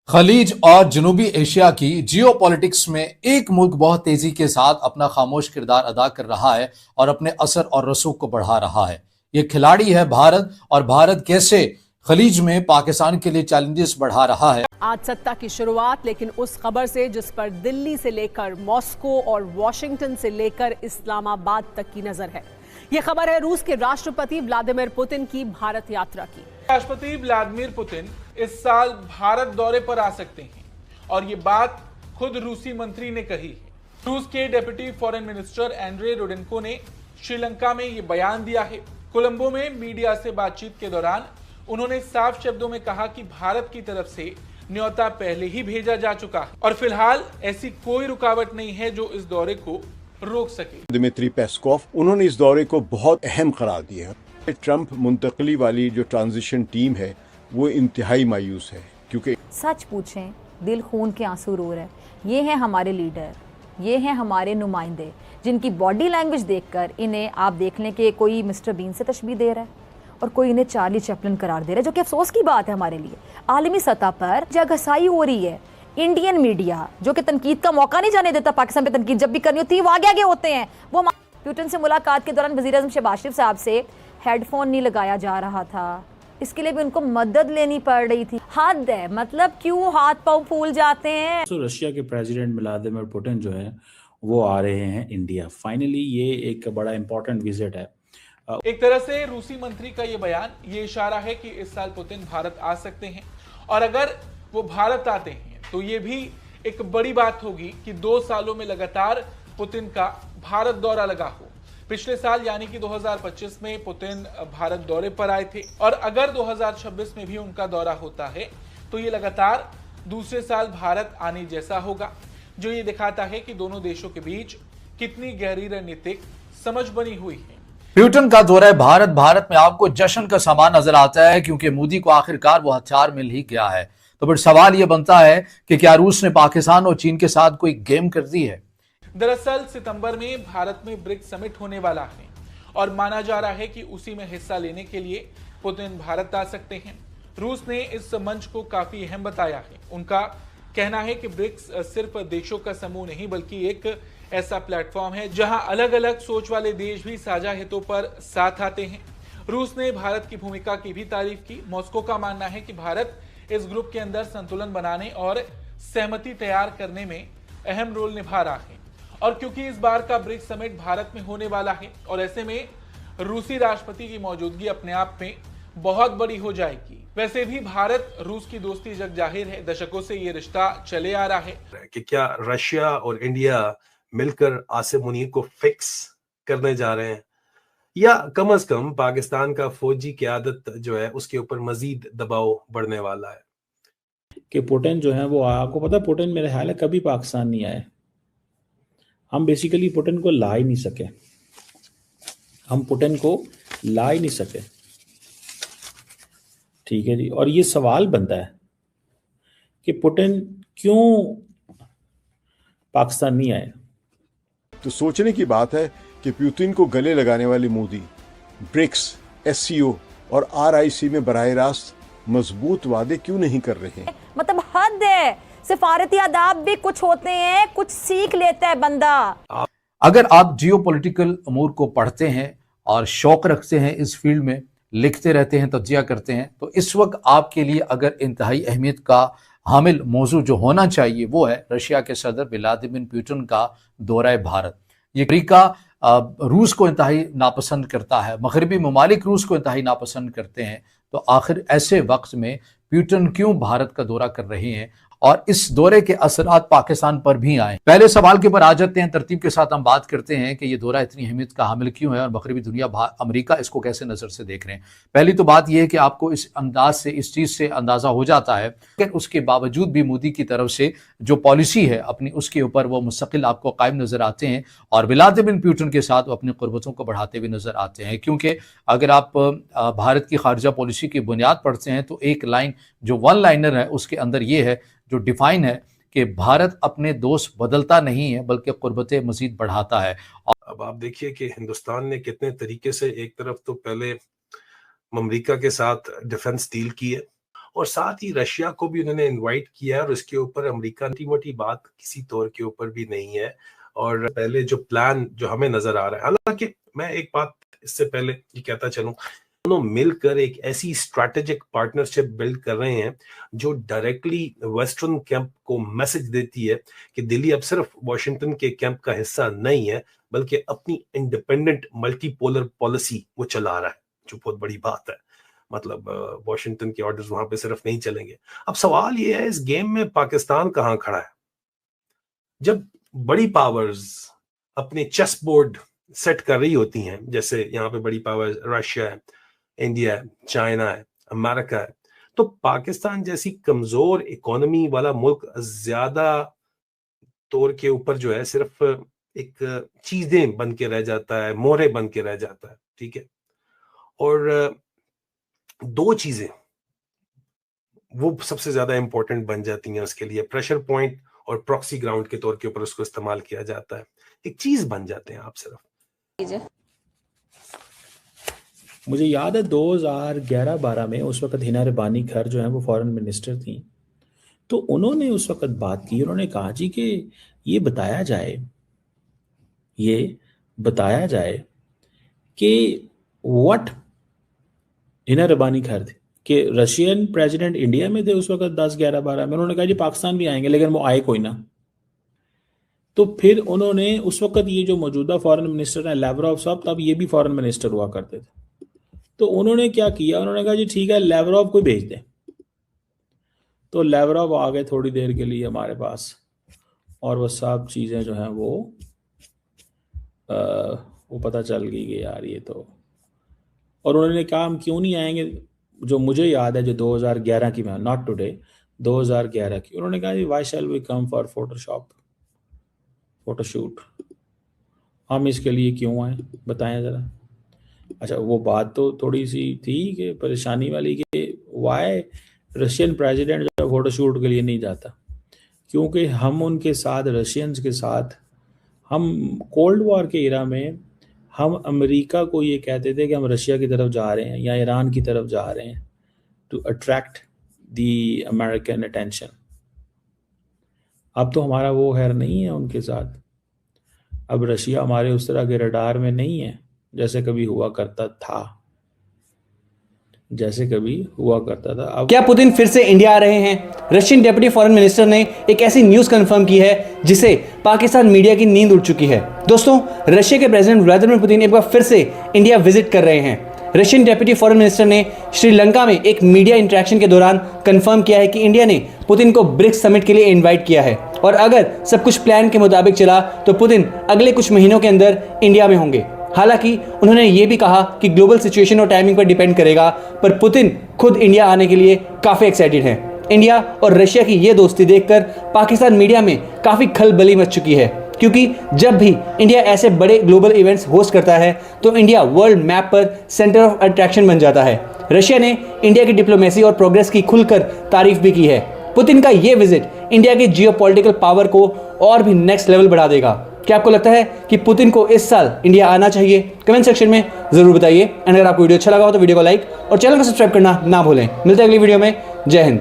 खलीज और जनूबी एशिया की जियोपॉलिटिक्स में एक मुल्क बहुत तेजी के साथ अपना खामोश किरदार अदा कर रहा है और अपने असर और रसूख को बढ़ा रहा है। ये खिलाड़ी है भारत, और भारत कैसे खलीज में पाकिस्तान के लिए चैलेंजेस बढ़ा रहा है। आज सत्ता की शुरुआत लेकिन उस खबर से जिस पर दिल्ली से लेकर मॉस्को और वॉशिंगटन से लेकर इस्लामाबाद तक की नजर है। यह खबर है रूस के राष्ट्रपति व्लादिमीर पुतिन की भारत यात्रा की। राष्ट्रपति व्लादिमीर पुतिन इस साल भारत दौरे पर आ सकते हैं और ये बात खुद रूसी मंत्री ने कही है। रूस के डेप्यूटी फॉरेन मिनिस्टर एंड्रे रोडेन्को ने श्रीलंका में ये बयान दिया है। कोलंबो में मीडिया से बातचीत के दौरान उन्होंने साफ शब्दों में कहा कि भारत की तरफ से न्योता पहले ही भेजा जा चुका है और फिलहाल ऐसी कोई रुकावट नहीं है जो इस दौरे को रोक सके। दिमित्री पेस्कोव उन्होंने इस दौरे को बहुत अहम करार दिया है। ट्रंप मुंतकली वाली जो ट्रांजिशन टीम है वो इंतहाई मायूस है, क्योंकि सच पूछें दिल खून के आंसू रो रहे। ये हैं हमारे लीडर, ये हैं हमारे नुमाइंदे, जिनकी बॉडी लैंग्वेज देखकर इन्हें आप देख लें कि कोई मिस्टर बीन से तशबीह दे रहा है और कोई इन्हें चार्ली चैपलिन करार दे रहा है, जो कि अफसोस की बात है हमारे लिए। आलमी सतह पर जगहसाई हो रही है। इंडियन मीडिया जो कि तनकीद का मौका नहीं जाने देता, पाकिस्तान पे तनकीद जब भी करनी होती है वो आगे आगे होते हैं। वो पुतिन से मुलाकात के दौरान वज़ीर आज़म शहबाज शरीफ साहब से हेडफोन नहीं लगाया जा रहा था, इसके लिए भी उनको मदद लेनी पड़ रही थी। हद है, मतलब क्यों हाथ पांव फूल जाते हैं। तो रशिया के प्रेसिडेंट व्लादिमीर पुतिन जो है वो आ रहे हैं इंडिया। फाइनली ये एक बड़ा इंपॉर्टेंट विजिट है। एक तरह से रूसी मंत्री का ये बयान ये इशारा है कि इस साल पुतिन भारत आ सकते हैं और अगर वो भारत आते हैं तो ये भी एक बड़ी बात होगी कि 2 सालों में लगातार पुतिन का भारत दौरा लगा हो। पिछले साल यानी कि 2025 में पुतिन भारत दौरे पर आए थे और अगर 2026 में भी उनका दौरा होता है तो ये लगातार दूसरे साल भारत आने जैसा होगा, जो ये दिखाता है कि दोनों देशों के बीच कितनी गहरी रणनीतिक समझ बनी हुई है। पुतिन का दौरा भारत में आपको जश्न का सामान नजर आता है, क्योंकि मोदी को आखिरकार वो हथियार मिल ही गया है। तो फिर सवाल यह बनता है कि क्या रूस ने पाकिस्तान और चीन के साथ कोई गेम कर दी है। दरअसल सितंबर में भारत में ब्रिक्स समिट होने वाला है और माना जा रहा है कि उसी में हिस्सा लेने के लिए पुतिन भारत आ सकते हैं। रूस ने इस मंच को काफी अहम बताया है। उनका कहना है कि ब्रिक्स सिर्फ देशों का समूह नहीं बल्कि एक ऐसा प्लेटफॉर्म है जहां अलग अलग सोच वाले देश भी साझा हितों पर साथ आते हैं। रूस ने भारत की भूमिका की भी तारीफ की। मॉस्को का मानना है कि भारत इस ग्रुप के अंदर संतुलन बनाने और सहमति तैयार करने में अहम रोल निभा रहा है और क्योंकि इस बार का ब्रिक्स समिट भारत में होने वाला है और ऐसे में रूसी राष्ट्रपति की मौजूदगी अपने आप में बहुत बड़ी हो जाएगी। वैसे भी भारत रूस की दोस्ती जग जाहिर है, दशकों से ये रिश्ता चले आ रहा है कि क्या रशिया और इंडिया मिलकर आसिम मुनीर को फिक्स करने जा रहे हैं या कम से कम पाकिस्तान का फौजी क़यादत जो है उसके ऊपर मजीद दबाव बढ़ने वाला है। कि पुतिन जो है वो आपको पता, पुतिन मेरे ख्याल है कभी पाकिस्तान नहीं आए। हम बेसिकली पुतिन को ला ही नहीं सके, हम पुतिन को ला ही नहीं सके। ठीक है जी। और ये सवाल बनता है कि पुतिन क्यों पाकिस्तान नहीं आए। तो सोचने की बात है कि पुतिन को गले लगाने वाले मोदी ब्रिक्स, SCO और RIC में बराह रास्त मजबूत वादे क्यों नहीं कर रहे हैं। मतलब हद है, सिफारती आदाब भी कुछ होते हैं, कुछ सीख लेता है बंदा। अगर आप जियोपॉलिटिकल अमूर को पढ़ते हैं और शौक रखते हैं, इस फील्ड में लिखते रहते हैं, तज्जिया करते हैं, तो इस वक्त आपके लिए अगर इंतहाई अहमियत का हामिल मौजू जो होना चाहिए वो है रशिया के सदर व्लादिमीर पुतिन का दौरा भारत। ये तरीका रूस को इंतहाई नापसंद करता है, मगरबी ममालिक रूस को इंतहाई नापसंद करते हैं। तो आखिर ऐसे वक्त में पुतिन क्यों भारत का दौरा कर रहे हैं और इस दौरे के असरात पाकिस्तान पर भी आए। पहले सवाल के ऊपर आ जाते हैं, तरतीब के साथ हम बात करते हैं कि ये दौरा इतनी अहमियत का हामिल क्यों है और मगरबी दुनिया, अमेरिका इसको कैसे नजर से देख रहे हैं। पहली तो बात यह है कि आपको इस अंदाज से, इस चीज से अंदाजा हो जाता है कि उसके बावजूद भी मोदी की तरफ से जो पॉलिसी है अपनी, उसके ऊपर वो मुस्तकिल आपको कायम नजर आते हैं और व्लादिमीर पुतिन के साथ वो अपनी कुर्बतों को बढ़ाते हुए नजर आते हैं। क्योंकि अगर आप भारत की खारजा पॉलिसी की बुनियाद पढ़ते हैं तो एक लाइन जो वन लाइनर है उसके अंदर ये है जो डिफाइन है कि भारत अपने दोस्त बदलता नहीं है बल्कि कुर्बतें मजीद बढ़ाता है। अब आप देखिए कि हिंदुस्तान ने कितने तरीके से एक तरफ तो पहले अमेरिका के साथ डिफेंस डील की है और साथ ही रशिया को भी उन्होंने इनवाइट किया और उसके ऊपर अमेरिका की मोटी बात किसी तौर के ऊपर भी नहीं है। और पहले जो प्लान जो हमें नजर आ रहा है, हालांकि मैं एक बात इससे पहले ये कहता चलूं, दोनों मिलकर एक ऐसी स्ट्रैटेजिक पार्टनरशिप बिल्ड कर रहे हैं जो डायरेक्टली वेस्टर्न कैंप को मैसेज देती है कि दिल्ली अब सिर्फ वॉशिंगटन के कैंप का हिस्सा नहीं है, बल्कि अपनी इंडिपेंडेंट मल्टीपोलर पॉलिसी वो चला रहा है, जो बहुत बड़ी बात है। मतलब वॉशिंगटन के ऑर्डर्स वहां पे सिर्फ नहीं चलेंगे। अब सवाल ये है, इस गेम में पाकिस्तान कहां खड़ा है? जब बड़ी पावर्स अपने चेस बोर्ड सेट कर रही होती हैं, जैसे यहाँ पे बड़ी पावर्स रशिया है, इंडिया है, चाइना है, अमेरिका है, तो पाकिस्तान जैसी कमजोर इकोनॉमी वाला मुल्क ज्यादा तौर के ऊपर जो है सिर्फ एक चीजें बन के रह जाता है, मोहरे बन के रह जाता है, ठीक है। और दो चीजें वो सबसे ज्यादा इंपॉर्टेंट बन जाती हैं उसके लिए, प्रेशर पॉइंट और प्रॉक्सी ग्राउंड के तौर के ऊपर उसको इस्तेमाल किया जाता है, एक चीज बन जाते हैं आप सिर्फ। मुझे याद है 2011-12 में उस वक्त हिना रबानी खर जो है वो फॉरेन मिनिस्टर थी, तो उन्होंने उस वक्त बात की, उन्होंने कहा जी कि ये बताया जाए कि व्हाट हिना रबानी खर थे कि रशियन प्रेसिडेंट इंडिया में थे उस वक्त 10-11-12 में। उन्होंने कहा जी पाकिस्तान भी आएंगे, लेकिन वो आए कोई ना। तो फिर उन्होंने उस वक्त ये जो मौजूदा फॉरेन मिनिस्टर हैं लैवरोव साहब, तब ये भी फॉरेन मिनिस्टर हुआ करते थे, तो उन्होंने क्या किया, उन्होंने कहा जी ठीक है लैवरोव को भेज दें। तो लैवरोव आ गए थोड़ी देर के लिए हमारे पास, और वो सब चीज़ें जो हैं वो पता चल गई कि यार ये तो, और उन्होंने कहा हम क्यों नहीं आएंगे, जो मुझे याद है जो 2011 की, मैं नॉट टुडे, 2011 की, उन्होंने कहा जी why shall we come for photoshoot, हम इसके लिए क्यों आए बताएं ज़रा। अच्छा वो बात तो थोड़ी सी थी कि परेशानी वाली कि वाई रशियन प्रेसिडेंट जो फोटोशूट के लिए नहीं जाता, क्योंकि हम उनके साथ, रशियंस के साथ, हम कोल्ड वॉर के इरा में हम अमेरिका को ये कहते थे कि हम रशिया की तरफ जा रहे हैं या ईरान की तरफ जा रहे हैं to attract the American attention. अब तो हमारा वो खैर नहीं है उनके साथ, अब रशिया हमारे उस तरह के रडार में नहीं है जैसे कभी हुआ करता था, अब क्या पुतिन फिर से इंडिया आ रहे हैं? रशियन डेप्यूटी फॉरेन मिनिस्टर ने एक ऐसी न्यूज़ कंफर्म की है जिसे पाकिस्तान मीडिया की नींद उड़ चुकी है। दोस्तों, रशिया के प्रेसिडेंट व्लादिमीर पुतिन एक बार फिर से इंडिया विजिट कर रहे हैं। रशियन डेप्यूटी फॉरेन मिनिस्टर ने श्रीलंका में एक मीडिया इंटरेक्शन के दौरान कंफर्म किया है कि इंडिया ने पुतिन को ब्रिक्स समिट के लिए इन्वाइट किया है, और अगर सब कुछ प्लान के मुताबिक चला तो पुतिन अगले कुछ महीनों के अंदर इंडिया में होंगे। हालांकि उन्होंने ये भी कहा कि ग्लोबल सिचुएशन और टाइमिंग पर डिपेंड करेगा, पर पुतिन खुद इंडिया आने के लिए काफ़ी एक्साइटेड हैं। इंडिया और रशिया की ये दोस्ती देखकर पाकिस्तान मीडिया में काफ़ी खलबली मच चुकी है, क्योंकि जब भी इंडिया ऐसे बड़े ग्लोबल इवेंट्स होस्ट करता है तो इंडिया वर्ल्ड मैप पर सेंटर ऑफ अट्रैक्शन बन जाता है। रशिया ने इंडिया की डिप्लोमेसी और प्रोग्रेस की खुलकर तारीफ भी की है। पुतिन का ये विजिट इंडिया की जियोपॉलिटिकल पावर को और भी नेक्स्ट लेवल बढ़ा देगा। क्या आपको लगता है कि पुतिन को इस साल इंडिया आना चाहिए? कमेंट सेक्शन में जरूर बताइए। अगर आपको वीडियो अच्छा लगा हो तो वीडियो को लाइक और चैनल को सब्सक्राइब करना ना भूलें। मिलते हैं अगली वीडियो में। जय हिंद।